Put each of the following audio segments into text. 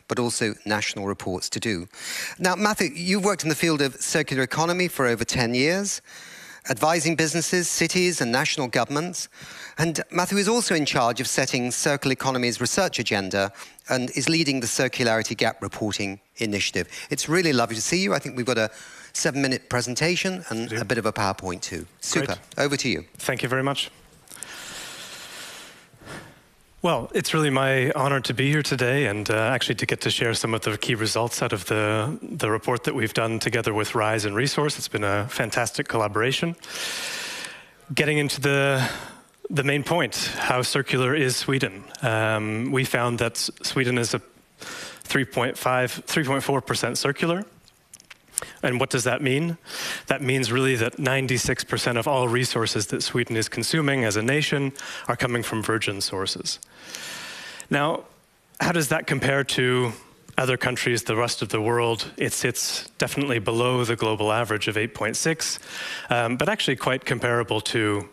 but also national reports to do. Now, Matthew, you've worked in the field of circular economy for over 10 years, advising businesses, cities, and national governments. And Matthew is also in charge of setting Circular Economy's research agenda and is leading the Circularity Gap Reporting Initiative. It's really lovely to see you. I think we've got a 7-minute presentation and a bit of a PowerPoint too. Super. Great. Over to you. Thank you very much. Well, it's really my honor to be here today and actually to get to share some of the key results out of the report that we've done together with RISE and Resource. It's been a fantastic collaboration. Getting into the main point, how circular is Sweden? We found that Sweden is a 3.4% circular. And what does that mean? That means really that 96% of all resources that Sweden is consuming as a nation are coming from virgin sources. Now, how does that compare to other countries, the rest of the world? It sits definitely below the global average of 8.6, but actually quite comparable to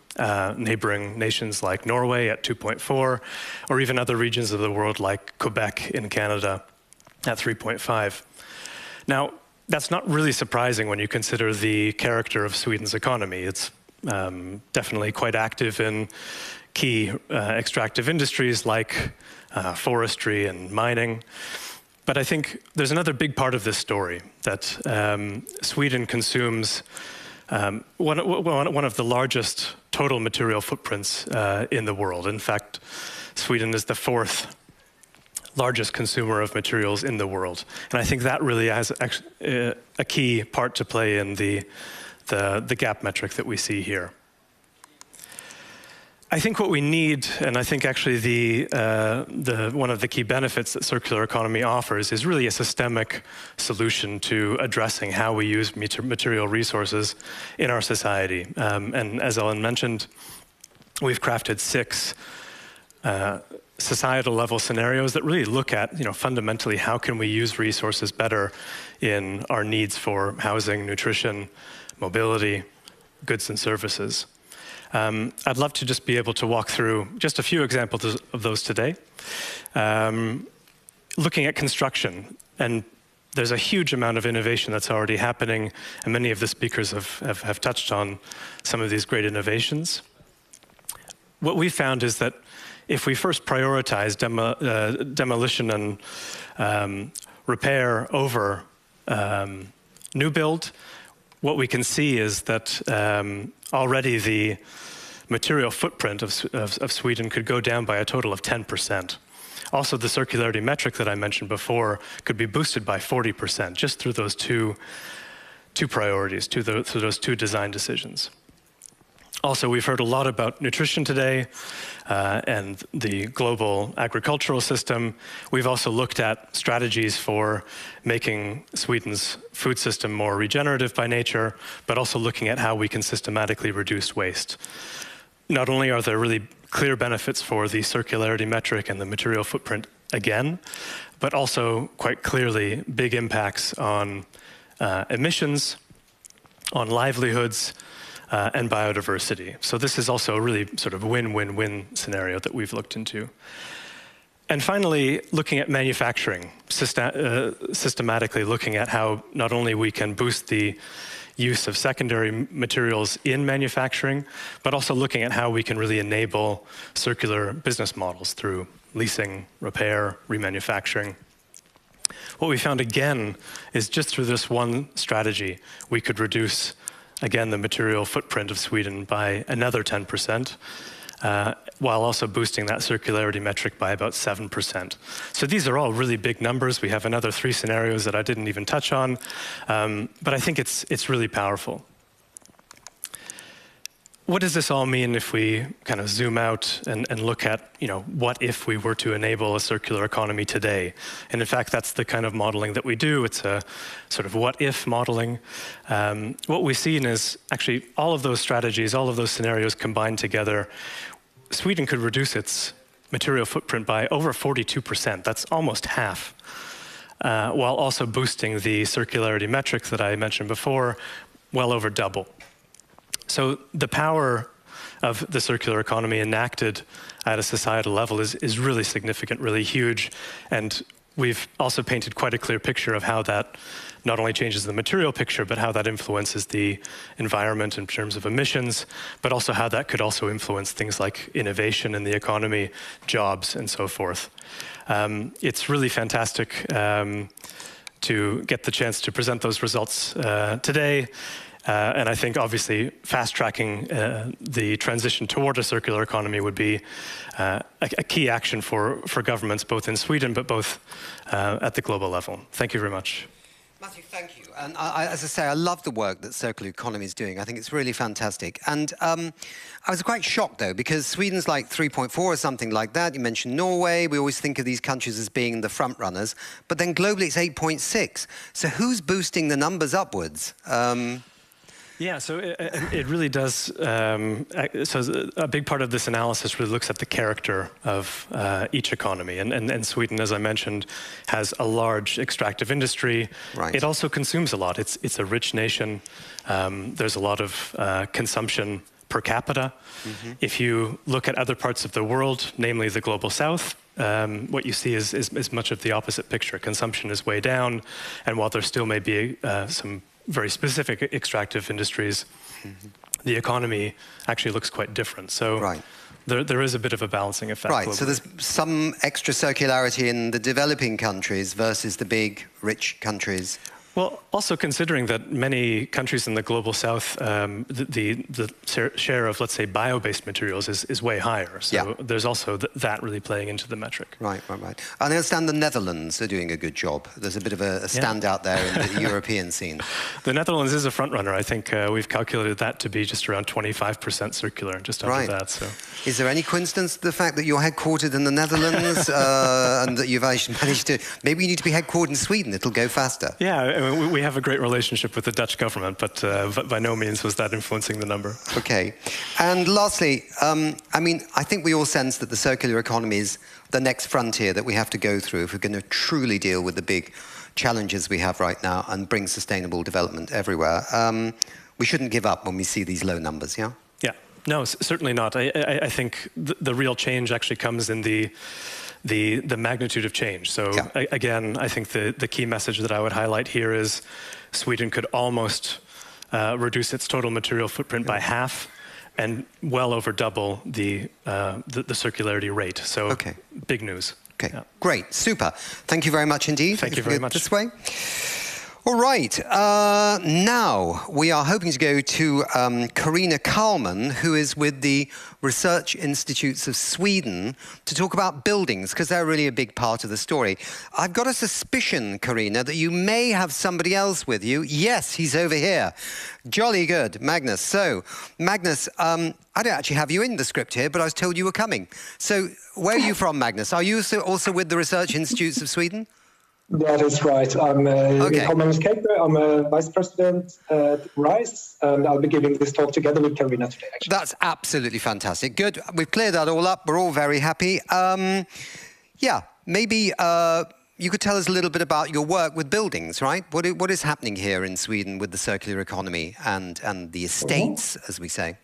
neighboring nations like Norway at 2.4, or even other regions of the world like Quebec in Canada at 3.5. Now, that's not really surprising when you consider the character of Sweden's economy. It's definitely quite active in key extractive industries like forestry and mining. But I think there's another big part of this story, that Sweden consumes one of the largest total material footprints in the world. In fact, Sweden is the 4th largest consumer of materials in the world. And I think that really has a key part to play in the gap metric that we see here. I think what we need, and I think actually one of the key benefits that circular economy offers is really a systemic solution to addressing how we use material resources in our society. And as Elin mentioned, we've crafted 6 societal level scenarios that really look at, fundamentally how can we use resources better in our needs for housing, nutrition, mobility, goods and services. I'd love to just be able to walk through just a few examples of those today. Looking at construction, and there's a huge amount of innovation that's already happening, and many of the speakers have touched on some of these great innovations. What we found is that if we first prioritize demolition and repair over new build, what we can see is that already the material footprint of Sweden could go down by a total of 10%. Also, the circularity metric that I mentioned before could be boosted by 40% just through those two priorities, through those 2 design decisions. Also, we've heard a lot about nutrition today and the global agricultural system. We've also looked at strategies for making Sweden's food system more regenerative by nature, but also looking at how we can systematically reduce waste. Not only are there really clear benefits for the circularity metric and the material footprint again, but also quite clearly big impacts on emissions, on livelihoods, and biodiversity. So this is also a really sort of win-win-win scenario that we've looked into. And finally, looking at manufacturing, systematically looking at how not only we can boost the use of secondary materials in manufacturing, but also looking at how we can really enable circular business models through leasing, repair, remanufacturing. What we found again is just through this one strategy, we could reduce again, the material footprint of Sweden by another 10%, while also boosting that circularity metric by about 7%. So these are all really big numbers. We have another 3 scenarios that I didn't even touch on, but I think it's really powerful. What does this all mean if we kind of zoom out and look at, what if we were to enable a circular economy today? And in fact, that's the kind of modeling that we do. It's a sort of what if modeling. What we've seen is actually all of those strategies, all of those scenarios combined together, Sweden could reduce its material footprint by over 42%. That's almost half, while also boosting the circularity metrics that I mentioned before, well over double. So the power of the circular economy enacted at a societal level is really significant, really huge. And we've also painted quite a clear picture of how that not only changes the material picture, but how that influences the environment in terms of emissions, but also how that could also influence things like innovation in the economy, jobs, and so forth. It's really fantastic to get the chance to present those results today. And I think, obviously, fast-tracking the transition toward a circular economy would be a key action for governments, both in Sweden, but both at the global level. Thank you very much. Matthew, thank you. And as I say, I love the work that Circular Economy is doing. I think it's really fantastic. And I was quite shocked, though, because Sweden's like 3.4 or something like that. You mentioned Norway. We always think of these countries as being the front runners. But then globally, it's 8.6. So who's boosting the numbers upwards? Yeah, so it really does. So a big part of this analysis really looks at the character of each economy. And Sweden, as I mentioned, has a large extractive industry. Right. It also consumes a lot. It's a rich nation. There's a lot of consumption per capita. Mm-hmm. If you look at other parts of the world, namely the global south, what you see is much of the opposite picture. Consumption is way down, and while there still may be some very specific extractive industries, mm-hmm. the economy actually looks quite different. So right. there is a bit of a balancing effect. Right, globally. so there's some extra circularity in the developing countries versus the big, rich countries. Well, also considering that many countries in the global south, the share of, let's say, bio-based materials is way higher. So yeah. There's also that really playing into the metric. Right. I understand the Netherlands are doing a good job. There's a bit of a standout there in the European scene. The Netherlands is a front runner. I think we've calculated that to be just around 25% circular, just under that. So, is there any coincidence to the fact that you're headquartered in the Netherlands and that you've actually managed to? Maybe you need to be headquartered in Sweden. It'll go faster. Yeah. We have a great relationship with the Dutch government, but by no means was that influencing the number. Okay. And lastly, I mean, I think we all sense that the circular economy is the next frontier that we have to go through if we're going to truly deal with the big challenges we have right now and bring sustainable development everywhere. We shouldn't give up when we see these low numbers, yeah? Yeah. No, certainly not. I think the real change actually comes in the magnitude of change. So yeah. Again, I think the key message that I would highlight here is Sweden could almost reduce its total material footprint by half and well over double the circularity rate. So big news. Okay, yeah. Great, super. Thank you very much indeed. Thank you very much. This way. All right, now we are hoping to go to Carina Kalman, who is with the Research Institutes of Sweden, to talk about buildings, because they're really a big part of the story. I've got a suspicion, Carina, that you may have somebody else with you. Yes, he's over here. Jolly good, Magnus. So, Magnus, I don't actually have you in the script here, but I was told you were coming. So, where are you from, Magnus? Are you also with the Research Institutes of Sweden? That is right. I'm Magnus Kaper. I'm a vice president at RISE, and I'll be giving this talk together with Carina today, actually. That's absolutely fantastic. Good. We've cleared that all up. We're all very happy. Yeah, maybe you could tell us a little bit about your work with buildings, right? What is happening here in Sweden with the circular economy and the estates, as we say?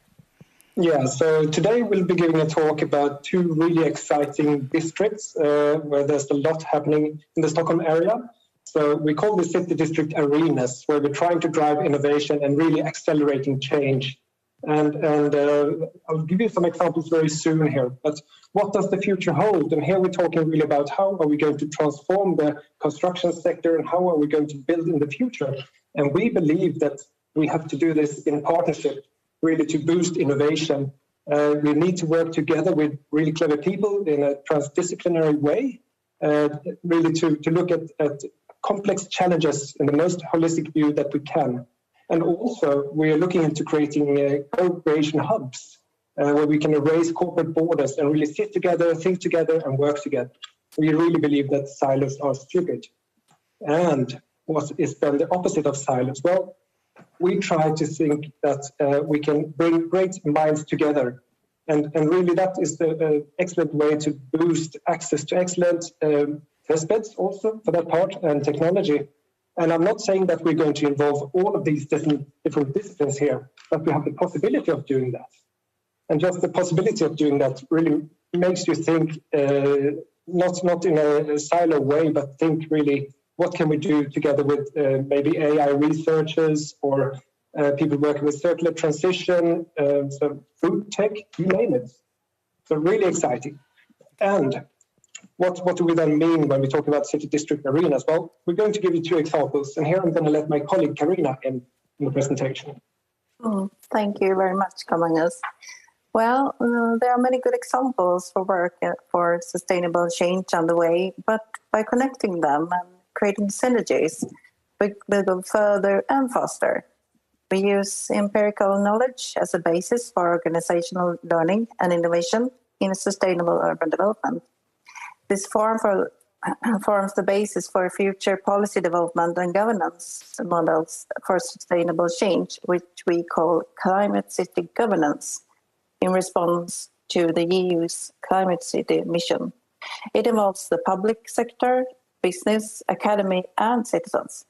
Yeah, so today we'll be giving a talk about two really exciting districts where there's a lot happening in the Stockholm area. So we call the city district arenas, where we're trying to drive innovation and really accelerating change. And I'll give you some examples very soon here. But what does the future hold? And here we're talking really about how are we going to transform the construction sector and how are we going to build in the future? And we believe that we have to do this in partnership, really to boost innovation. We need to work together with really clever people in a transdisciplinary way, really to look at complex challenges in the most holistic view that we can. And also, we are looking into creating co-creation hubs where we can erase corporate borders and really sit together, think together, and work together. We really believe that silos are stupid. And what is then the opposite of silos? Well, we try to think that we can bring great minds together. And really that is the excellent way to boost access to excellent test beds also for that part and technology. And I'm not saying that we're going to involve all of these different disciplines here, but we have the possibility of doing that. And just the possibility of doing that really makes you think not in a silo way, but think really, what can we do together with maybe AI researchers or people working with circular transition, so food tech, you name it. So really exciting. And what do we then mean when we talk about city district arenas? Well, we're going to give you 2 examples, and here I'm going to let my colleague Karina in the presentation. Thank you very much, Magnus. Well, there are many good examples for work for sustainable change on the way, but by connecting them and creating synergies, we will go further and faster. We use empirical knowledge as a basis for organizational learning and innovation in sustainable urban development. This forms the basis for future policy development and governance models for sustainable change, which we call climate city governance, in response to the EU's climate city mission. It involves the public sector, business, academy, and citizens.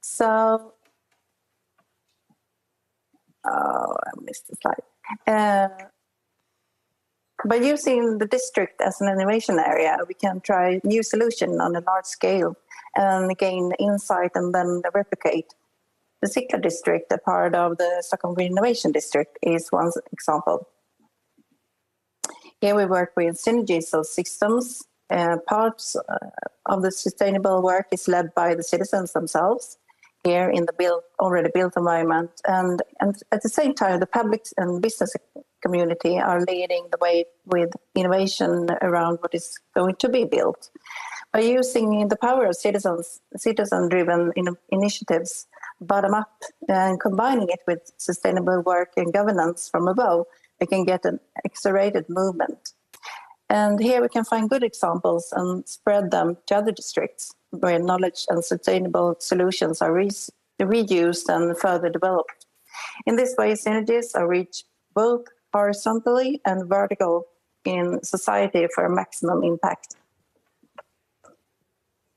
So, I missed the slide. By using the district as an innovation area, we can try new solution on a large scale and gain insight and then replicate. The Cykla district, a part of the Stockholm Green Innovation District, is one example. Here we work with synergies of systems. Parts of the sustainable work is led by the citizens themselves here in the already built environment. And at the same time, the public and business community are leading the way with innovation around what is going to be built. By using the power of citizen-driven initiatives, bottom up, and combining it with sustainable work and governance from above, we can get an accelerated movement. And here we can find good examples and spread them to other districts where knowledge and sustainable solutions are reused and further developed. In this way, synergies are reached both horizontally and vertical in society for maximum impact.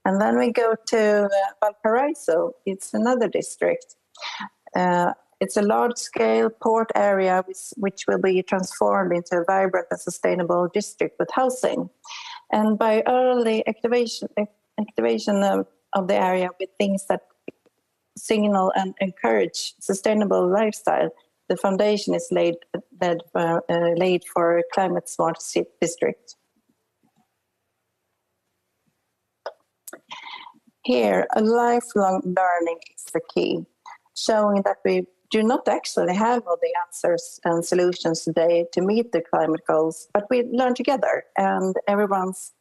And then we go to Valparaiso. It's another district. It's a large-scale port area which will be transformed into a vibrant and sustainable district with housing. And by early activation of the area with things that signal and encourage sustainable lifestyle, the foundation is laid for a climate-smart district. Here, a lifelong learning is the key, showing that we do not actually have all the answers and solutions today to meet the climate goals, but we learn together, and everyone's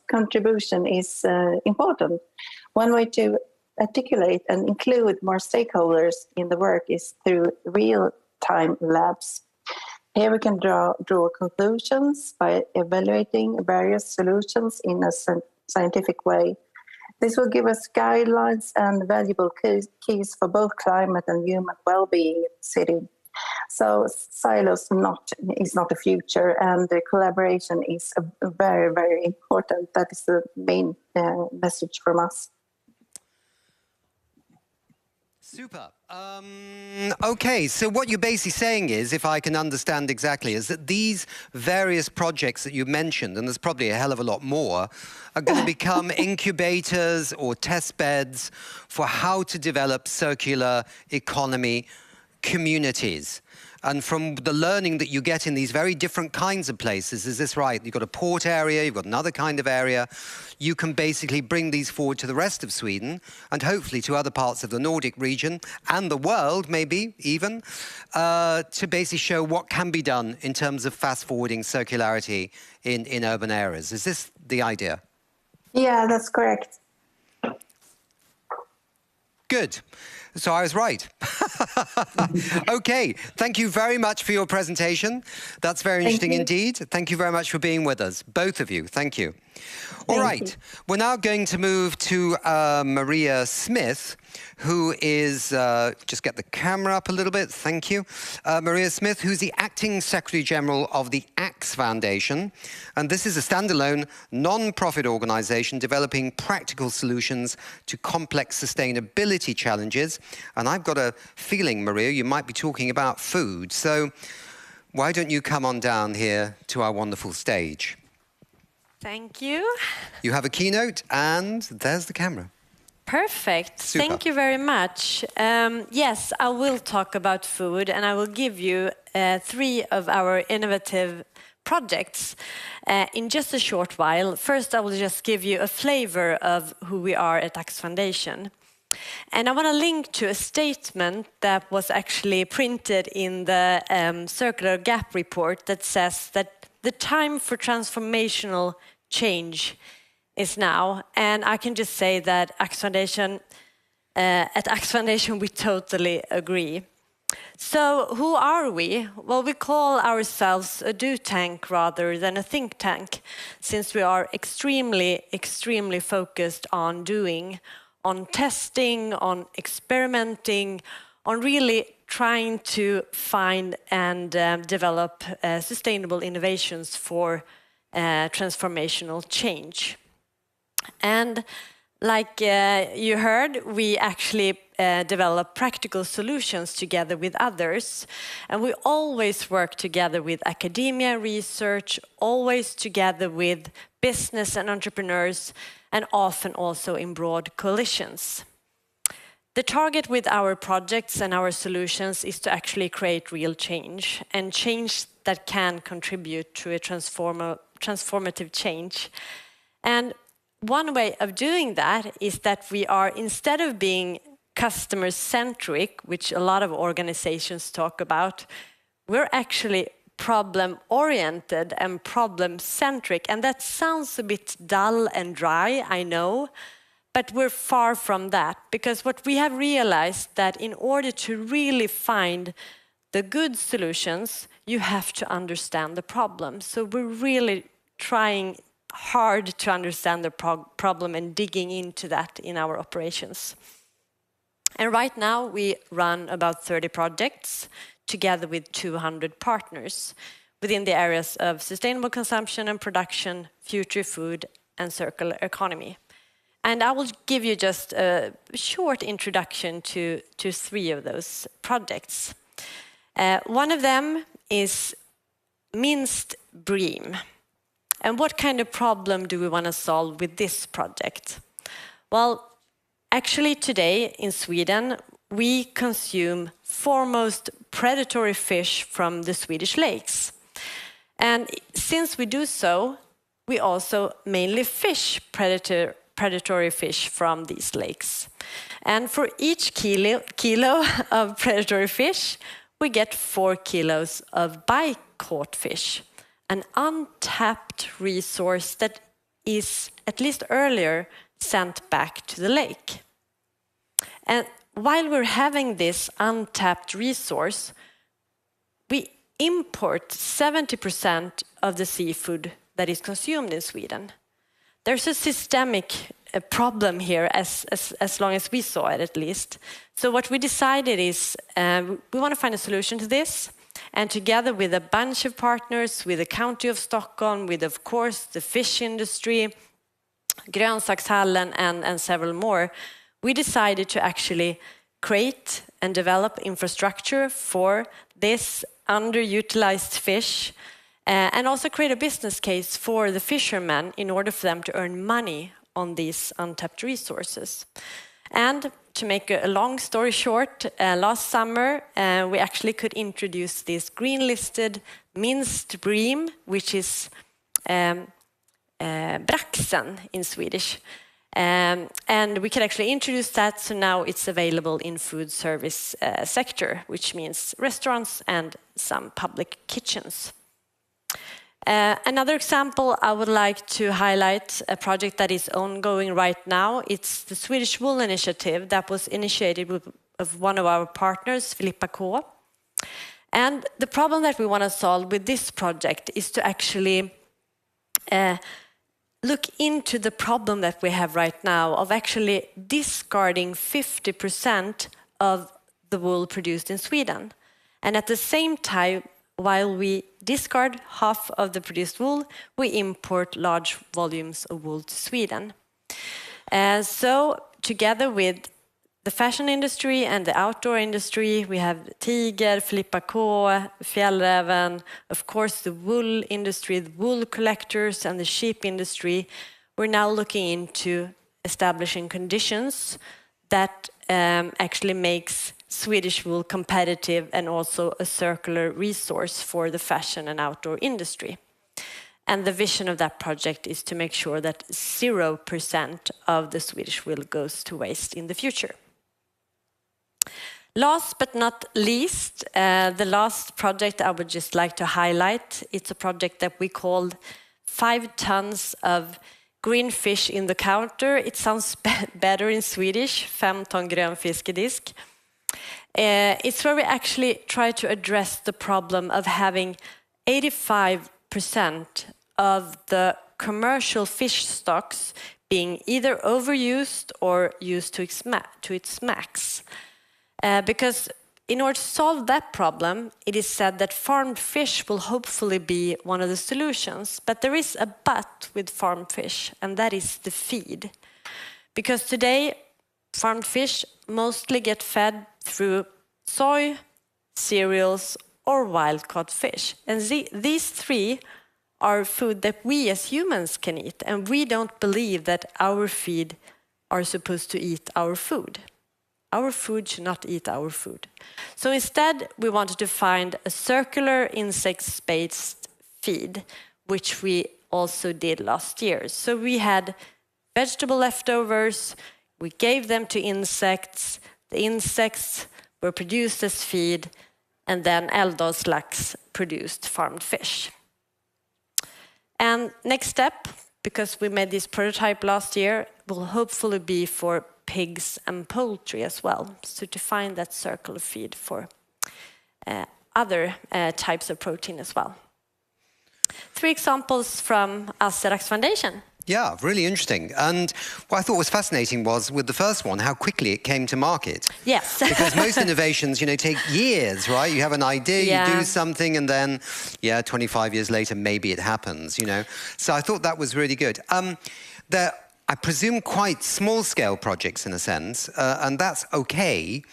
contribution is important. One way to articulate and include more stakeholders in the work is through real-time labs. Here we can draw conclusions by evaluating various solutions in a scientific way. This will give us guidelines and valuable keys for both climate and human well-being in the city. So silos is not the future, and the collaboration is very, very important. That is the main message from us. Super. Okay, so what you're basically saying is, if I can understand exactly, is that these various projects that you mentioned, and there's probably a hell of a lot more, are going to become incubators or test beds for how to develop circular economy communities. And from the learning that you get in these very different kinds of places, is this right? You've got a port area, you've got another kind of area. You can basically bring these forward to the rest of Sweden and hopefully to other parts of the Nordic region and the world, maybe even, to basically show what can be done in terms of fast-forwarding circularity in urban areas. Is this the idea? Yeah, that's correct. Good. So I was right. Okay, thank you very much for your presentation. That's very interesting indeed. Thank you very much for being with us, both of you. Thank you. All right, we're now going to move to Maria Smith, who is, just get the camera up a little bit, thank you. Maria Smith, who's the Acting Secretary General of the AXE Foundation. And this is a standalone, non-profit organization developing practical solutions to complex sustainability challenges. And I've got a feeling, Maria, you might be talking about food. So why don't you come on down here to our wonderful stage? Thank you. You have a keynote, and there's the camera. Perfect. Super. Thank you very much. Yes, I will talk about food, and I will give you 3 of our innovative projects in just a short while. First, I will just give you a flavor of who we are at Axe Foundation. And I want to link to a statement that was actually printed in the Circular Gap report that says that the time for transformational change is now. And I can just say that at Axe Foundation, we totally agree. So who are we? Well, we call ourselves a do tank rather than a think tank, since we are extremely focused on doing, on testing, on experimenting, on really trying to find and develop sustainable innovations for transformational change. And like you heard, we actually develop practical solutions together with others. And we always work together with academia, research, always together with business and entrepreneurs, and often also in broad coalitions. The target with our projects and our solutions is to actually create real change, and change that can contribute to a transformative change. And one way of doing that is that we are, instead of being customer-centric, which a lot of organizations talk about, we're actually problem-oriented and problem-centric. And that sounds a bit dull and dry, I know, but we're far from that. Because what we have realized that in order to really find the good solutions, you have to understand the problem. So we're really trying hard to understand the problem and digging into that in our operations. And right now we run about 30 projects together with 200 partners within the areas of sustainable consumption and production, future food, and circular economy. And I will give you just a short introduction to 3 of those projects. One of them is minced bream. And what kind of problem do we want to solve with this project? Well, actually today in Sweden, we consume foremost predatory fish from the Swedish lakes. And since we do so, we also mainly fish predatory fish from these lakes. And for each kilo of predatory fish, we get 4 kilos of by-caught fish, an untapped resource that is, at least earlier, sent back to the lake. And while we're having this untapped resource, we import 70% of the seafood that is consumed in Sweden. There's a systemic problem here, as long as we saw it at least. So what we decided is we want to find a solution to this. And together with a bunch of partners, with the County of Stockholm, with, of course, the fish industry, Grönsakshallen, and several more, we decided to actually create and develop infrastructure for this underutilized fish, and also create a business case for the fishermen in order for them to earn money on these untapped resources. And to make a long story short, last summer we actually could introduce this green-listed minced bream, which is braxen in Swedish. And we can actually introduce that, so now it's available in food service sector, which means restaurants and some public kitchens. Another example I would like to highlight, a project that is ongoing right now. It's the Swedish Wool Initiative that was initiated with one of our partners, Filippa K. And the problem that we want to solve with this project is to actually look into the problem that we have right now of actually discarding 50% of the wool produced in Sweden. And at the same time, while we discard half of the produced wool, we import large volumes of wool to Sweden. So together with the fashion industry and the outdoor industry. We have Tiger, Filippa K, Fjällräven, of course the wool industry, the wool collectors and the sheep industry. We're now looking into establishing conditions that actually makes Swedish wool competitive and also a circular resource for the fashion and outdoor industry. And the vision of that project is to make sure that 0% of the Swedish wool goes to waste in the future. Last but not least, the last project I would just like to highlight, it's a project that we called 5 tons of green fish in the counter. It sounds better in Swedish, 5 ton grön fiskedisk. It's where we actually try to address the problem of having 85% of the commercial fish stocks being either overused or used to its max. Because in order to solve that problem, it is said that farmed fish will hopefully be one of the solutions. But there is a but with farmed fish, and that is the feed. Because today, farmed fish mostly get fed through soy, cereals, or wild-caught fish. And these 3 are food that we as humans can eat, and we don't believe that our feed are supposed to eat our food. Our food should not eat our food. So instead, we wanted to find a circular insect-based feed, which we also did last year. So we had vegetable leftovers, we gave them to insects, the insects were produced as feed, and then Älvdalslax produced farmed fish. And next step, because we made this prototype last year, will hopefully be for pigs and poultry as well. So to find that circular feed for other types of protein as well. 3 examples from Asterix Foundation. Yeah, really interesting. And what I thought was fascinating was with the first one, how quickly it came to market. Yes. Because most innovations, take years, right? You have an idea, you do something, and then, 25 years later, maybe it happens, So I thought that was really good. They're, I presume, quite small-scale projects in a sense, and that's okay.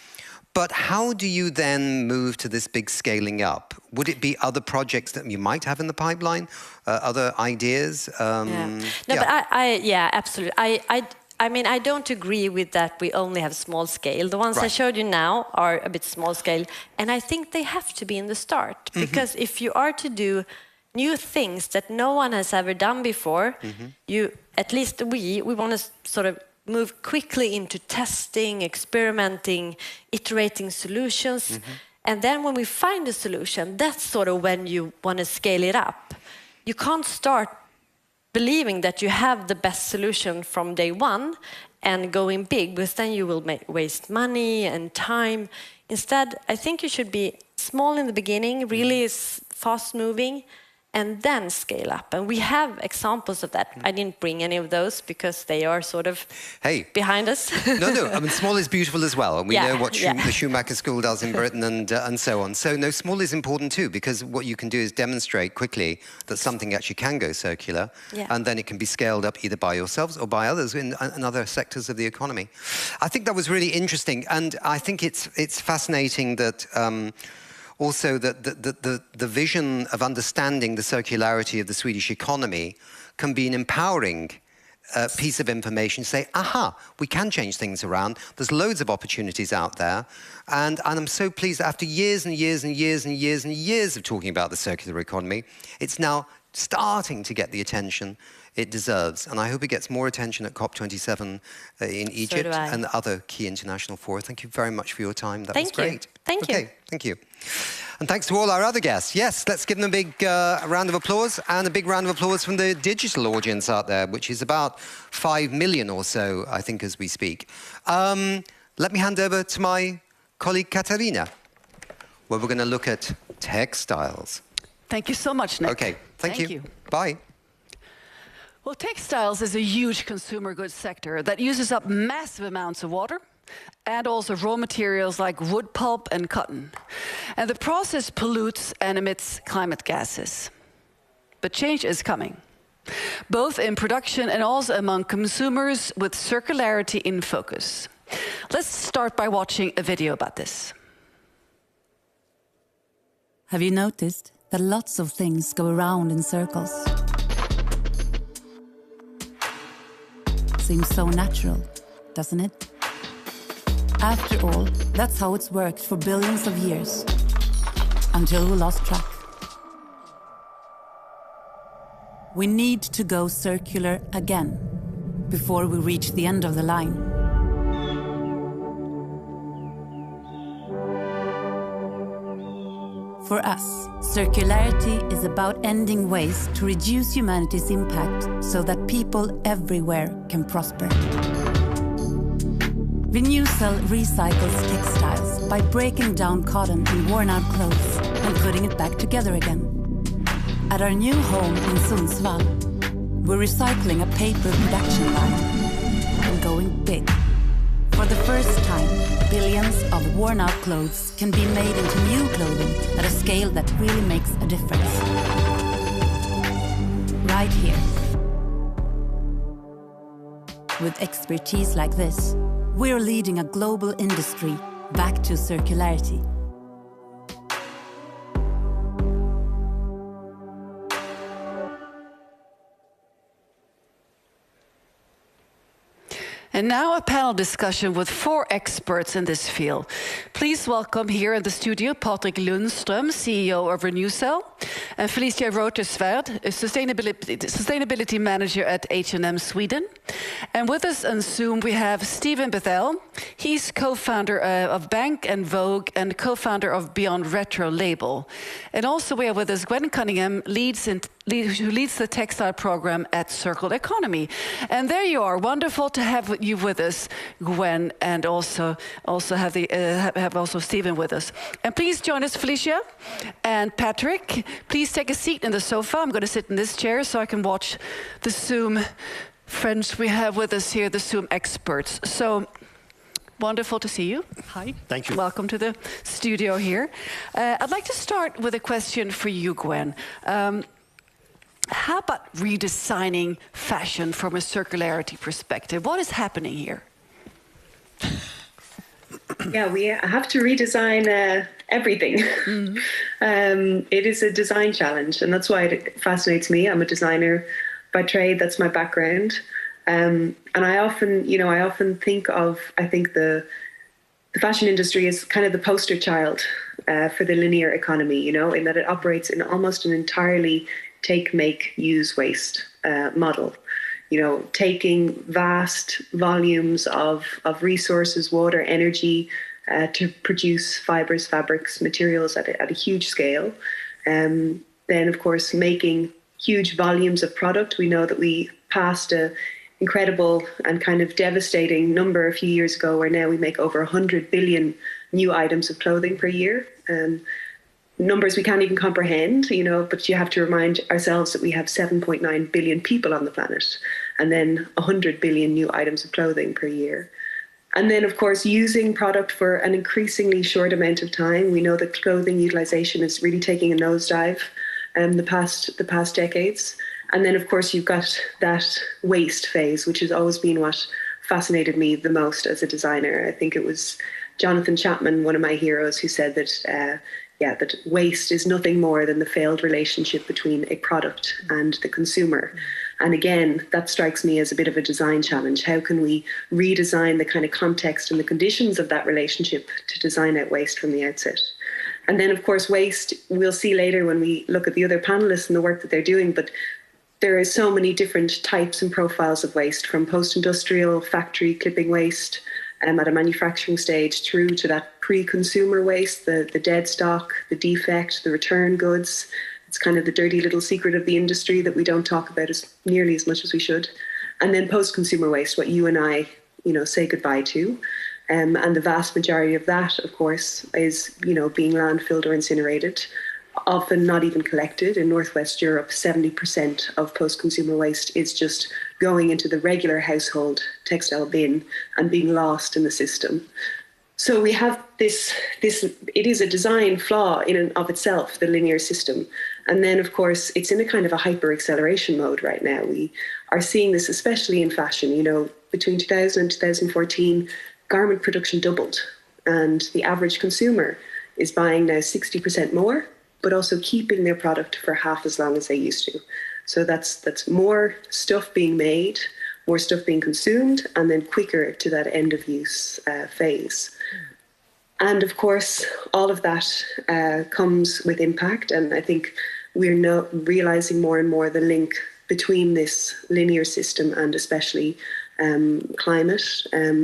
But how do you then move to this big scaling up? Would it be other projects that you might have in the pipeline, other ideas? But absolutely. I mean, I don't agree with that we only have small scale. The ones I showed you now are a bit small scale, and I think they have to be in the start. Because if you are to do new things that no one has ever done before, at least we want to sort of move quickly into testing, experimenting, iterating solutions. And then when we find a solution, that's sort of when you want to scale it up. You can't start believing that you have the best solution from day one and going big, because then you will waste money and time. Instead, I think you should be small in the beginning, really fast moving, and then scale up. And we have examples of that. I didn't bring any of those because they are sort of behind us. No, I mean, small is beautiful as well. And we know what the Schumacher School does in Britain and so on. So no, small is important too, because what you can do is demonstrate quickly that something actually can go circular, and then it can be scaled up either by yourselves or by others in other sectors of the economy. I think that was really interesting. And I think it's fascinating that also that the vision of understanding the circularity of the Swedish economy can be an empowering piece of information. Say, aha, we can change things around. There's loads of opportunities out there. And I'm so pleased that after years and years and years and years and years of talking about the circular economy, it's now starting to get the attention it deserves. And I hope it gets more attention at COP27 in Egypt and other key international fora. Thank you very much for your time. That was great. Thank you. Thank you. And thanks to all our other guests. Yes, let's give them a big round of applause, and a big round of applause from the digital audience out there, which is about 5 million or so, I think, as we speak. Let me hand over to my colleague Katarina, where we're going to look at textiles. Thank you so much, Nick. Okay, thank you. Bye. Well, textiles is a huge consumer goods sector that uses up massive amounts of water and also raw materials like wood pulp and cotton. And the process pollutes and emits climate gases. But change is coming, both in production and also among consumers with circularity in focus. Let's start by watching a video about this. Have you noticed that lots of things go around in circles? Seems so natural, doesn't it? After all, that's how it's worked for billions of years, until we lost track. We need to go circular again, before we reach the end of the line. For us, circularity is about ending waste to reduce humanity's impact so that people everywhere can prosper. The NewCell recycles textiles by breaking down cotton in worn-out clothes and putting it back together again. At our new home in Sundsvall, we're recycling a paper production line and going big. For the first time, billions of worn-out clothes can be made into new clothing at a scale that really makes a difference. Right here. With expertise like this, we're leading a global industry back to circularity. And now a panel discussion with 4 experts in this field. Please welcome here in the studio Patrik Lundström, CEO of NewCell, and Felicia Rotersvärd, a sustainability manager at H&M Sweden. And with us on Zoom we have Stephen Bethel. He's co-founder of Bank and Vogue and co-founder of Beyond Retro label. And also we have with us Gwen Cunningham, who leads the textile program at Circular Economy. And there you are. Wonderful to have you with us, Gwen, and also have also Stephen with us. And please join us, Felicia and Patrick. Please take a seat in the sofa. I'm going to sit in this chair so I can watch the Zoom friends we have with us here, the Zoom experts. So wonderful to see you. Hi. Thank you. Welcome to the studio here. I'd like to start with a question for you, Gwen. How about redesigning fashion from a circularity perspective? What is happening here? Yeah, we have to redesign everything. Mm-hmm. It is a design challenge, and that's why it fascinates me. I'm a designer by trade. That's my background. And I often think of, I think the fashion industry is kind of the poster child for the linear economy, in that it operates in almost an entirely take, make, use, waste model. Taking vast volumes of resources, water, energy to produce fibers, fabrics, materials at a huge scale. Then, of course, making huge volumes of product. We know that we passed an incredible and kind of devastating number a few years ago where now we make over 100 billion new items of clothing per year. Numbers we can't even comprehend, but you have to remind ourselves that we have 7.9 billion people on the planet, and then 100 billion new items of clothing per year. And then, of course, using product for an increasingly short amount of time. We know that clothing utilization is really taking a nosedive the past decades. And then, of course, you've got that waste phase, which has always been what fascinated me the most as a designer. I think it was Jonathan Chapman, one of my heroes, who said that that waste is nothing more than the failed relationship between a product and the consumer. And again, that strikes me as a bit of a design challenge. How can we redesign the kind of context and the conditions of that relationship to design out waste from the outset? And then, of course, waste, we'll see later when we look at the other panelists and the work that they're doing, but there are so many different types and profiles of waste, from post-industrial factory clipping waste at a manufacturing stage through to that pre-consumer waste, the dead stock, the defect, the return goods. It's kind of the dirty little secret of the industry that we don't talk about nearly as much as we should. And then post-consumer waste, what you and I, say goodbye to. And the vast majority of that, of course, is, being landfilled or incinerated, often not even collected. In Northwest Europe, 70% of post-consumer waste is just going into the regular household textile bin and being lost in the system. So we have this, it is a design flaw in and of itself, the linear system. And then, of course, it's in a kind of a hyper-acceleration mode right now. We are seeing this especially in fashion. Between 2000 and 2014, garment production doubled, and the average consumer is buying now 60% more, but also keeping their product for half as long as they used to. So that's more stuff being made, more stuff being consumed, and then quicker to that end of use phase. And of course, all of that comes with impact. And I think we're now realizing more and more the link between this linear system and especially climate.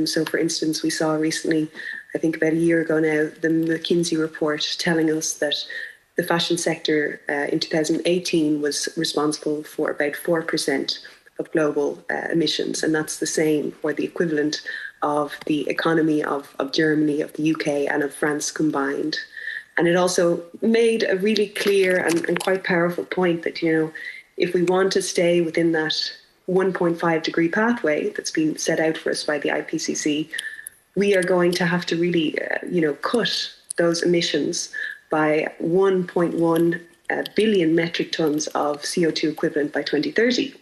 So for instance, we saw recently, I think about a year ago now, the McKinsey report telling us that the fashion sector in 2018 was responsible for about 4% of global emissions. And that's the same or the equivalent of the economy of Germany, of the UK and of France combined. And it also made a really clear and quite powerful point that, you know, if we want to stay within that 1.5 degree pathway that's been set out for us by the IPCC, we are going to have to really, cut those emissions by 1.1 billion metric tons of CO2 equivalent by 2030.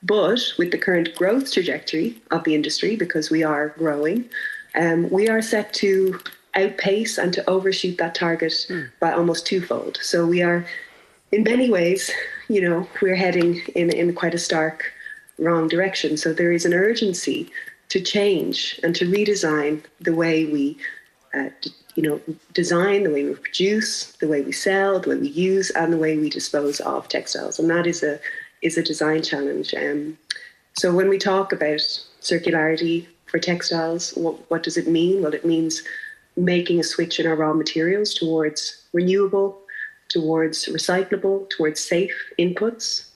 But with the current growth trajectory of the industry, because we are growing, we are set to outpace and to overshoot that target by almost twofold. So we are, in many ways, we're heading in quite a stark wrong direction. So there is an urgency to change and to redesign the way we, design, the way we produce, the way we sell, the way we use, and the way we dispose of textiles. And that is a design challenge. So when we talk about circularity for textiles, what does it mean? Well, it means making a switch in our raw materials towards renewable, towards recyclable, towards safe inputs.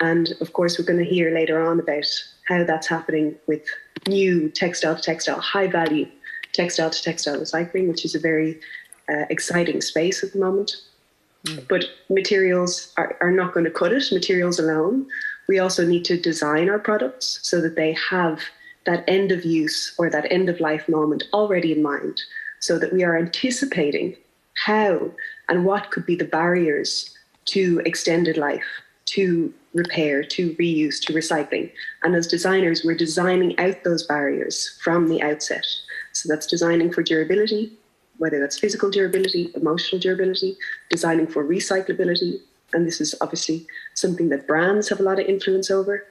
And of course, we're going to hear later on about how that's happening with new textile-to-textile, high-value textile-to-textile recycling, which is a very exciting space at the moment. But materials are not going to cut it, materials alone. We also need to design our products so that they have that end of use or that end of life moment already in mind, so that we are anticipating how and what could be the barriers to extended life, to repair, to reuse, to recycling. And as designers, we're designing out those barriers from the outset. So that's designing for durability, whether that's physical durability, emotional durability, designing for recyclability. And this is obviously something that brands have a lot of influence over.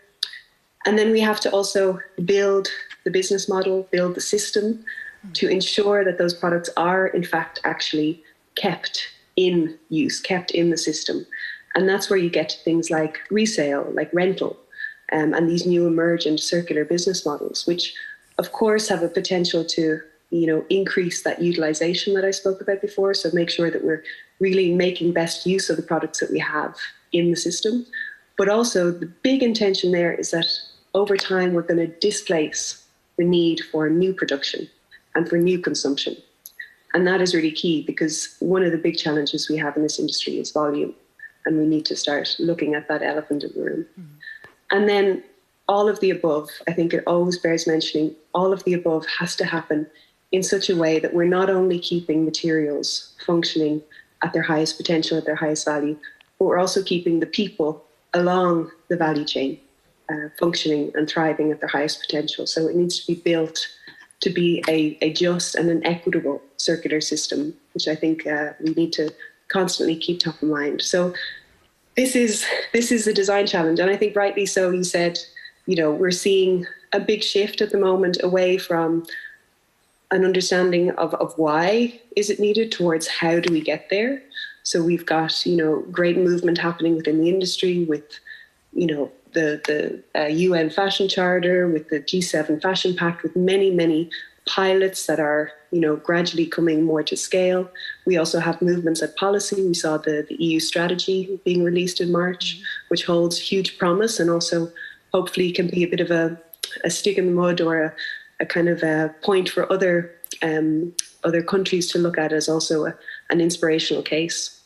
And then we have to also build the business model, build the system to ensure that those products are, in fact, actually kept in use, kept in the system. And that's where you get to things like resale, like rental, and these new emergent circular business models, which, of course, have a potential to increase that utilization that I spoke about before. So make sure that we're really making best use of the products that we have in the system. But also the big intention there is that over time, we're going to displace the need for new production and for new consumption. And that is really key, because one of the big challenges we have in this industry is volume. And we need to start looking at that elephant in the room. And then all of the above, I think it always bears mentioning, all of the above has to happen in such a way that we're not only keeping materials functioning at their highest potential, at their highest value, but we're also keeping the people along the value chain functioning and thriving at their highest potential. So it needs to be built to be a just and an equitable circular system, which I think we need to constantly keep top of mind. So this is a design challenge. And I think rightly so, you said, we're seeing a big shift at the moment away from an understanding of why is it needed towards how do we get there. So we've got, great movement happening within the industry with, the UN Fashion Charter, with the G7 Fashion Pact, with many, many pilots that are, gradually coming more to scale. We also have movements at policy. We saw the EU strategy being released in March, which holds huge promise and also hopefully can be a bit of a stick in the mud or a kind of a point for other countries to look at as also an inspirational case.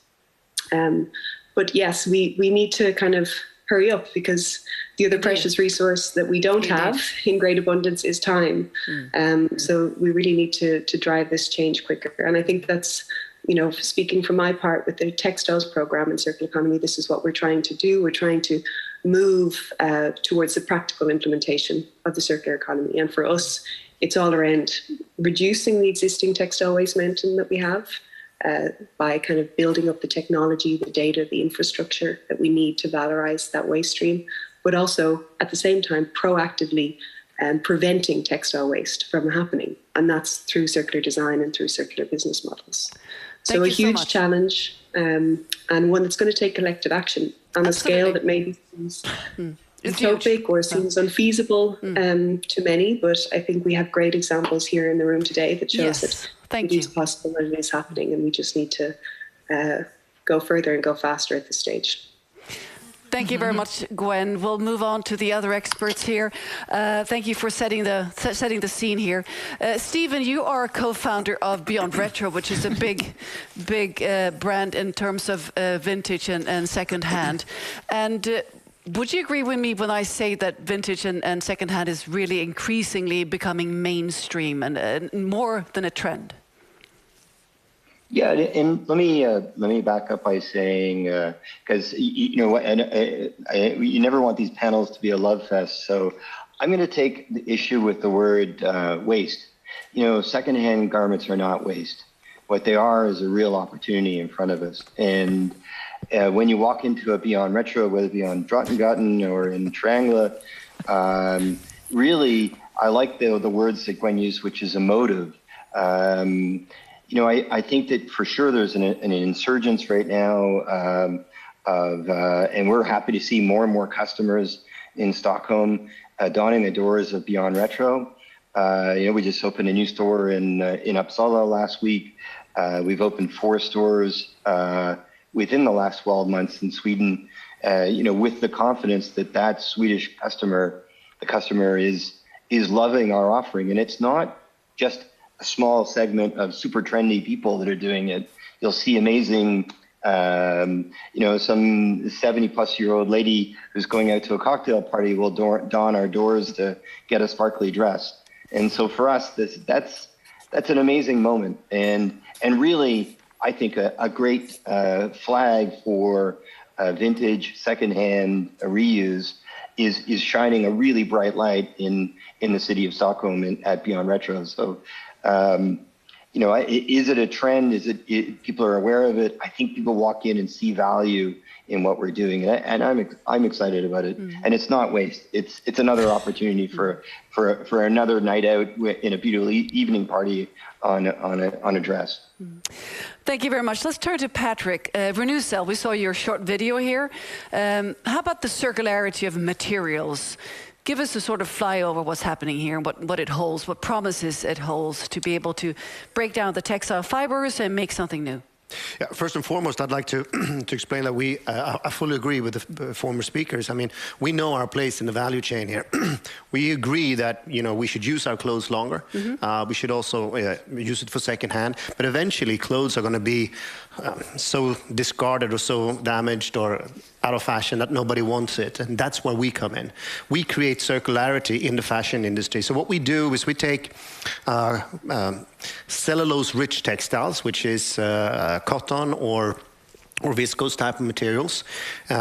But yes, we need to kind of hurry up, because the other precious resource that we don't have in great abundance is time. So we really need to drive this change quicker. And I think that's, speaking from my part with the textiles program in circular economy, this is what we're trying to do. We're trying to move towards the practical implementation of the circular economy. And for us it's all around reducing the existing textile waste mountain that we have by kind of building up the technology, the data, the infrastructure that we need to valorize that waste stream, but also at the same time proactively preventing textile waste from happening. And that's through circular design and through circular business models. So a huge challenge and one that's going to take collective action on a scale that maybe seems utopic or seems unfeasible to many, but I think we have great examples here in the room today that shows that it is possible and it is happening, and we just need to go further and go faster at this stage. Thank you very much, Gwen. We'll move on to the other experts here. Thank you for setting the scene here. Stephen, you are a co-founder of Beyond Retro, which is a big brand in terms of vintage and second-hand. And would you agree with me when I say that vintage and second-hand is really increasingly becoming mainstream and more than a trend? Yeah, and let me back up by saying, because you know, you never want these panels to be a love fest. So I'm going to take the issue with the word waste. You know, secondhand garments are not waste. What they are is a real opportunity in front of us. And when you walk into a Beyond Retro, whether it be on Drottninggatan or in Triangula, really, I like the words that Gwen used, which is emotive. You know, I think that for sure there's an insurgence right now and we're happy to see more and more customers in Stockholm donning the doors of Beyond Retro. You know, we just opened a new store in Uppsala last week. We've opened 4 stores within the last 12 months in Sweden, you know, with the confidence that that Swedish customer, the customer is loving our offering. And it's not just a small segment of super trendy people that are doing it. You'll see amazing, you know, some 70-plus-year-old lady who's going out to a cocktail party will don our doors to get a sparkly dress. And so for us, that's an amazing moment. And really, I think a great flag for vintage, secondhand reuse is shining a really bright light in the city of Stockholm at Beyond Retro. So, you know, is it a trend? People are aware of it? I think people walk in and see value in what we're doing, and I'm excited about it. And it's not waste. It's another opportunity for another night out in a beautiful evening party on a dress. Thank you very much. Let's turn to Patrick. NewCell, we saw your short video here. How about the circularity of materials? Give us a sort of flyover what's happening here, what it holds, what promises it holds to be able to break down the textile fibers and make something new. Yeah, first and foremost, I'd like to explain that I fully agree with the former speakers. I mean, we know our place in the value chain here. We agree that, you know, we should use our clothes longer. We should also use it for secondhand. But eventually, clothes are going to be so discarded or so damaged or out of fashion that nobody wants it. And that's where we come in. We create circularity in the fashion industry. So what we do is we take cellulose-rich textiles, which is cotton or viscose type of materials.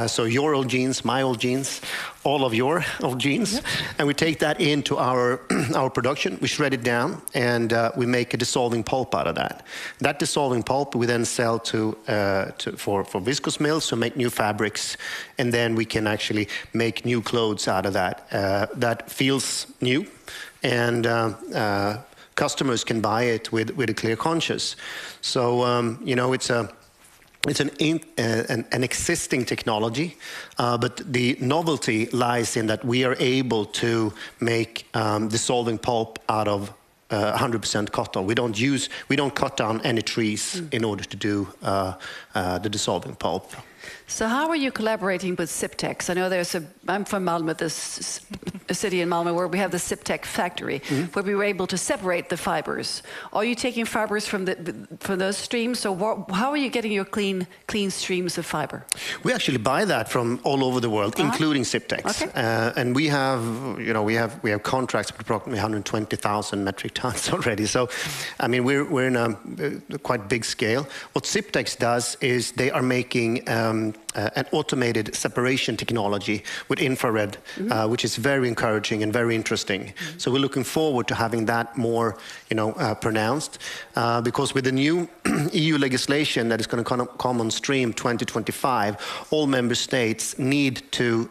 So your old jeans, my old jeans, all of your old jeans. And we take that into our production, we shred it down, and we make a dissolving pulp out of that. That dissolving pulp we then sell for viscose mills to make new fabrics, and then we can actually make new clothes out of that. That feels new, and customers can buy it with a clear conscience. So, you know, it's an existing technology, but the novelty lies in that we are able to make dissolving pulp out of 100% cotton. We don't cut down any trees in order to do the dissolving pulp. So how are you collaborating with Siptex? I know I'm from Malmö, a city in Malmö where we have the Siptex factory, where we were able to separate the fibers. Are you taking fibers from those streams? So how are you getting your clean streams of fiber? We actually buy that from all over the world, including Siptex. Okay. And we have contracts with approximately 120,000 metric tons already. So, I mean, we're in a quite big scale. What Siptex does is they are making an automated separation technology with infrared, which is very encouraging and very interesting. So we're looking forward to having that more, pronounced, because with the new EU legislation that is going to come on stream 2025, all member states need to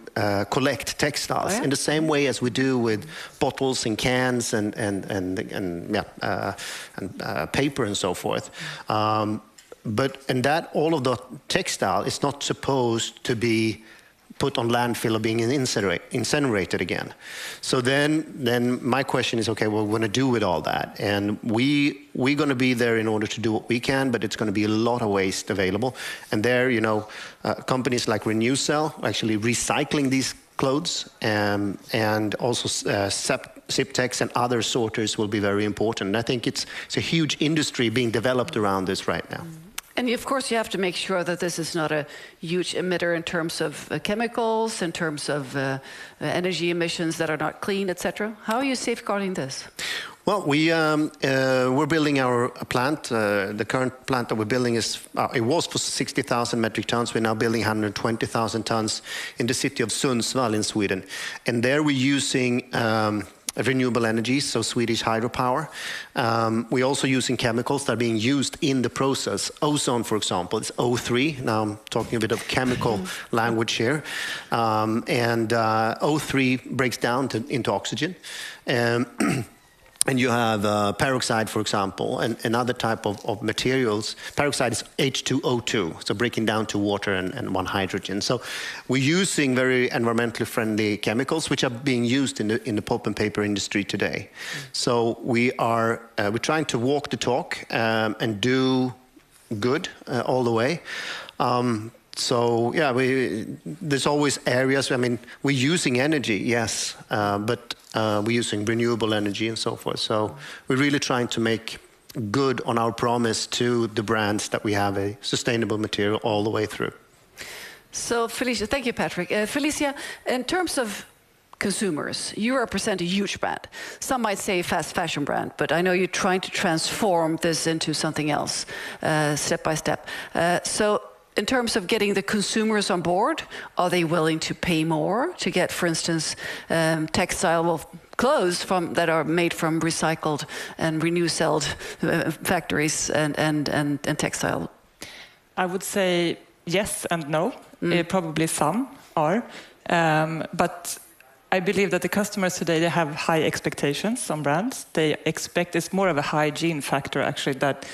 collect textiles in the same way as we do with bottles and cans and paper and so forth. And that all of the textile is not supposed to be put on landfill or being incinerated again. So then my question is, okay, well, we're going to do with all that, and we're going to be there in order to do what we can, but it's going to be a lot of waste available. And there, companies like NewCell are actually recycling these clothes, and also Siptex and other sorters will be very important. And I think it's a huge industry being developed around this right now. And of course, you have to make sure that this is not a huge emitter in terms of chemicals, in terms of energy emissions that are not clean, etc. How are you safeguarding this? Well, we're building our plant. The current plant that we're building it was for 60,000 metric tons. We're now building 120,000 tons in the city of Sundsvall in Sweden. And there we're using renewable energy, so Swedish hydropower. We're also using chemicals that are being used in the process. Ozone, for example, is O3. Now I'm talking a bit of chemical language here. And O3 breaks down into oxygen. And you have peroxide, for example, and another type of materials. Peroxide is H2O2, so breaking down to water and one hydrogen. So we're using very environmentally friendly chemicals, which are being used in the pulp and paper industry today. So we're trying to walk the talk and do good all the way. So yeah, there's always areas. I mean, we're using energy, yes, but we're using renewable energy and so forth. So we're really trying to make good on our promise to the brands that we have a sustainable material all the way through. So Felicia, thank you, Patrick. Felicia, in terms of consumers, you represent a huge brand. Some might say fast fashion brand, but I know you're trying to transform this into something else, step by step. So in terms of getting the consumers on board, are they willing to pay more to get, for instance, textile clothes that are made from recycled and RenewCelled factories and textile? I would say yes and no. Probably some are. But I believe that the customers today, they have high expectations on brands. They expect, it's more of a hygiene factor actually, that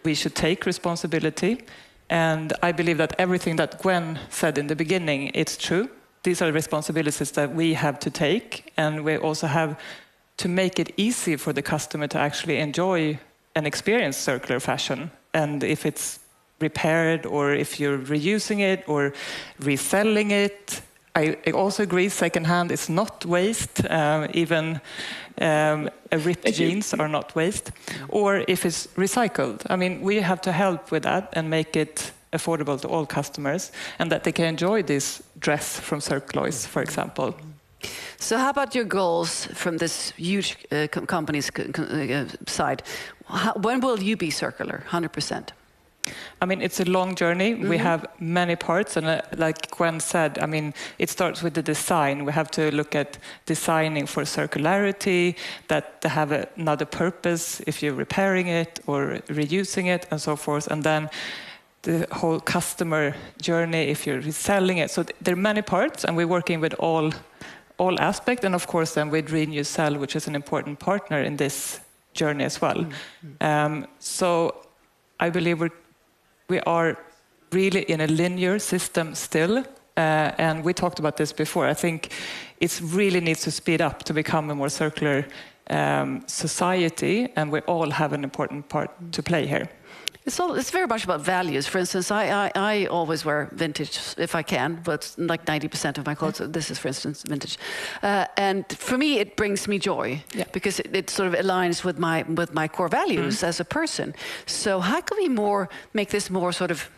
we should take responsibility. And I believe that everything that Gwen said in the beginning, it's true. These are the responsibilities that we have to take, and we also have to make it easy for the customer to actually enjoy and experience circular fashion. And if it's repaired, or if you're reusing it or reselling it, I also agree secondhand is not waste, even ripped jeans are not waste, or if it's recycled. I mean, we have to help with that and make it affordable to all customers, and that they can enjoy this dress from Circuloise, for example. So how about your goals from this huge company's side? When will you be circular, 100%? I mean, it's a long journey. We have many parts, and like Gwen said, I mean, it starts with the design. We have to look at designing for circularity, that they have another purpose if you're repairing it or reusing it and so forth, and then the whole customer journey if you're reselling it. So there are many parts, and we're working with all aspects, and of course then with NewCell, which is an important partner in this journey as well. So I believe we are really in a linear system still, and we talked about this before. I think it really needs to speed up to become a more circular society, and we all have an important part to play here. It's very much about values. For instance, I always wear vintage if I can, but like 90% of my clothes, this is, for instance, vintage. And for me, it brings me joy because it sort of aligns with my core values as a person. So how can we make this more sort of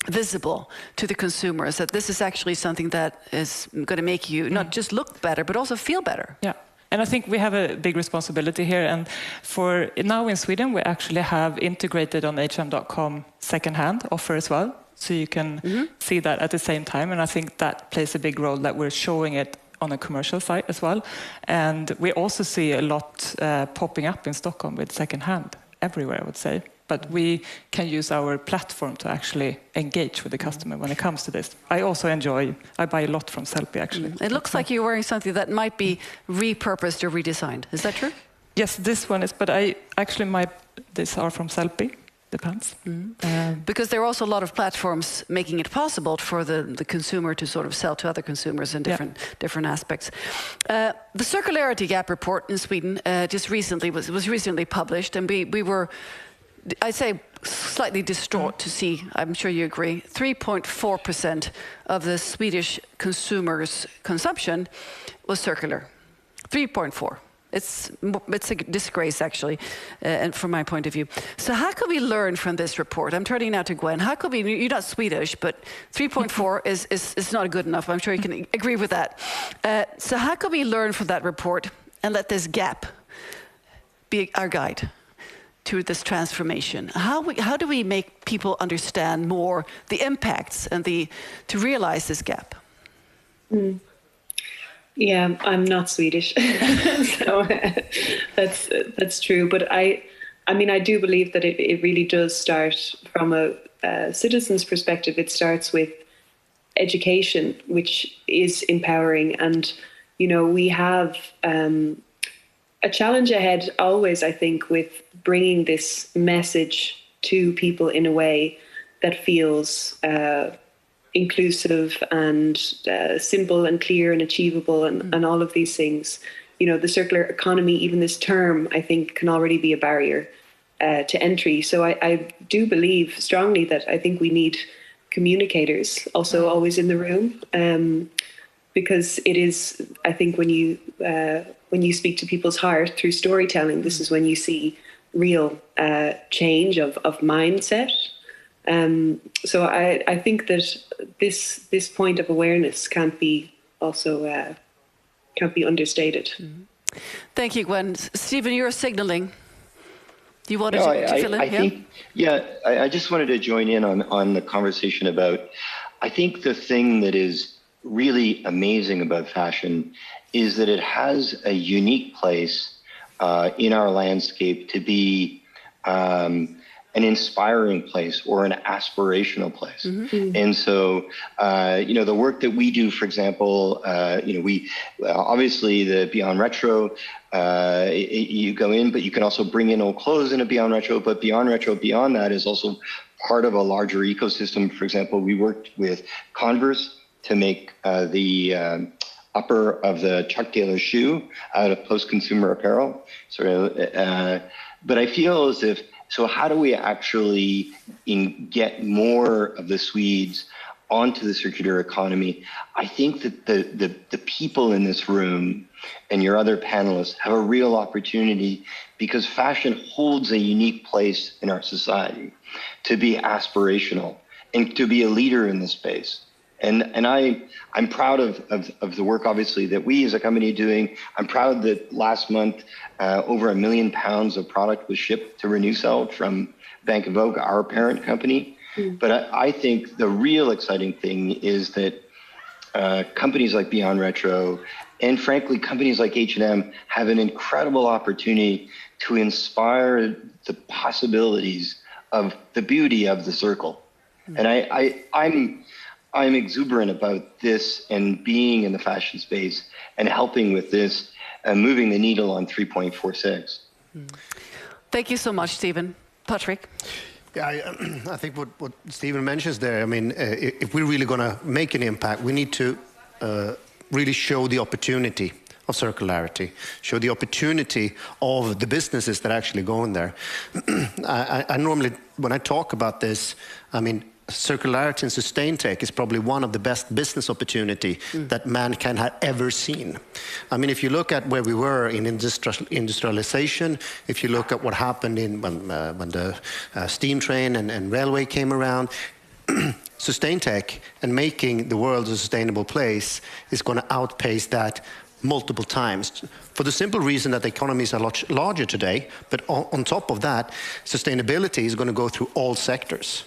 visible to the consumers, that this is actually something that is going to make you not just look better, but also feel better? Yeah. And I think we have a big responsibility here. And for now in Sweden, we actually have integrated on hm.com secondhand offer as well. So you can see that at the same time. And I think that plays a big role that we're showing it on a commercial site as well. And we also see a lot popping up in Stockholm with secondhand everywhere, I would say. But we can use our platform to actually engage with the customer when it comes to this. I also I buy a lot from Sellpy, actually. It looks like you're wearing something that might be repurposed or redesigned. Is that true? Yes, this one is, but these are from Sellpy, the pants. Because there are also a lot of platforms making it possible for the consumer to sort of sell to other consumers in different aspects. The Circularity Gap report in Sweden was recently published, and we were, I'd say, slightly distraught to see, I'm sure you agree, 3.4% of the Swedish consumers' consumption was circular. 3.4. It's a disgrace, actually, and from my point of view. So how could we learn from this report? I'm turning now to Gwen. How could we, you're not Swedish, but 3.4 is not good enough. I'm sure you can agree with that. So how could we learn from that report and let this gap be our guide to this transformation? How do we make people understand more the impacts and to realize this gap? Yeah, I'm not Swedish, so that's true. But I mean, I do believe that it really does start from a citizen's perspective. It starts with education, which is empowering, and we have a challenge ahead always, I think, with bringing this message to people in a way that feels inclusive and simple and clear and achievable and all of these things. The circular economy, even this term, I think can already be a barrier to entry. So I do believe strongly that I think we need communicators also always in the room, because it is, I think, when you speak to people's heart through storytelling, this is when you see real change of mindset. So I think that this point of awareness can't be understated. Thank you, Gwen. Stephen, you're signaling. Do you want to fill in? I just wanted to join in on the conversation about, I think the thing that is really amazing about fashion is that it has a unique place in our landscape to be an inspiring place or an aspirational place. And so, the work that we do, for example, we obviously the Beyond Retro, you go in, but you can also bring in old clothes in a Beyond Retro, but Beyond Retro, beyond that is also part of a larger ecosystem. For example, we worked with Converse to make the upper of the Chuck Taylor shoe out of post-consumer apparel. But I feel as if, so how do we actually get more of the Swedes onto the circular economy? I think that the people in this room and your other panelists have a real opportunity, because fashion holds a unique place in our society to be aspirational and to be a leader in this space. And I'm proud of the work, obviously, that we as a company are doing. I'm proud that last month, over 1 million pounds of product was shipped to NewCell from Bank of Vogue, our parent company. But I think the real exciting thing is that companies like Beyond Retro and, frankly, companies like H&M have an incredible opportunity to inspire the possibilities of the beauty of the circle. And I'm exuberant about this and being in the fashion space and helping with this and moving the needle on 3.46. Thank you so much, Stephen. Patrick? Yeah, I think what Stephen mentions there, I mean, if we're really going to make an impact, we need to really show the opportunity of circularity, show the opportunity of the businesses that actually go in there. I normally, when I talk about this, I mean, circularity and sustain tech is probably one of the best business opportunity that mankind had ever seen. I mean, if you look at where we were in industrialization, if you look at what happened when the steam train and railway came around, sustain tech and making the world a sustainable place is going to outpace that multiple times, for the simple reason that the economies are much larger today, but on top of that, sustainability is going to go through all sectors.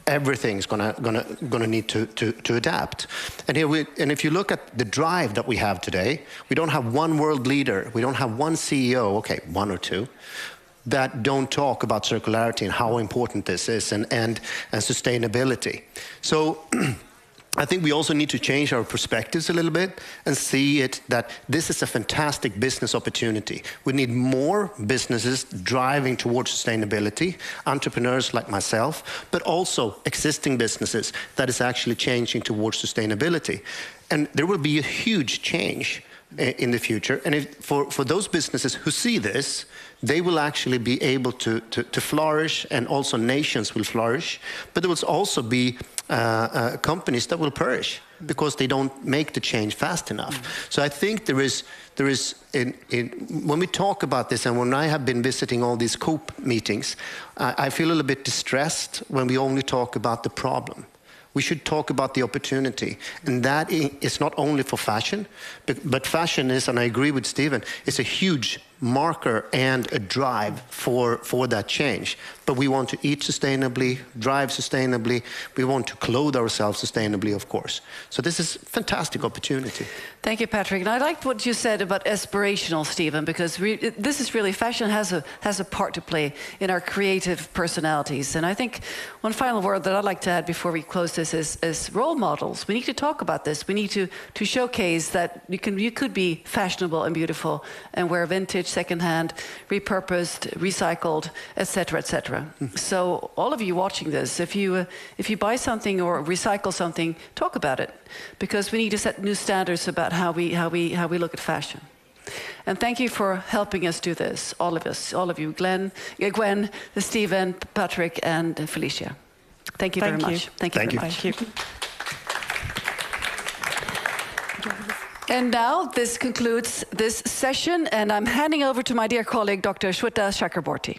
everything's gonna need to adapt. And if you look at the drive that we have today, we don't have one world leader, we don't have one CEO, okay, one or two, that don't talk about circularity and how important this is and sustainability. So I think we also need to change our perspectives a little bit and see it that this is a fantastic business opportunity. We need more businesses driving towards sustainability, entrepreneurs like myself, but also existing businesses that is actually changing towards sustainability. And there will be a huge change in the future. And for those businesses who see this, they will actually be able to flourish, and also nations will flourish. But there will also be companies that will perish because they don't make the change fast enough. So I think there is when we talk about this, and when I have been visiting all these COP meetings, I feel a little bit distressed when we only talk about the problem. We should talk about the opportunity. And that is not only for fashion, but fashion is, and I agree with Stephen, it's a huge marker and a drive for that change. But we want to eat sustainably, drive sustainably, we want to clothe ourselves sustainably, of course. So this is a fantastic opportunity. Thank you, Patrick. And I liked what you said about aspirational, Stephen, because this is really, fashion has a part to play in our creative personalities. And I think one final word that I'd like to add before we close this is role models. We need to talk about this. We need to showcase that you could be fashionable and beautiful and wear vintage, secondhand, repurposed, recycled, etc., etc. So all of you watching this, if you buy something or recycle something, talk about it, because we need to set new standards about how we look at fashion. And thank you for helping us do this, all of you, Gwen, Stephen, Patrick, and Felicia. Thank you very much. Thank you very much. Thank you. And now this concludes this session, and I'm handing over to my dear colleague, Dr. Shweta Chakraborty.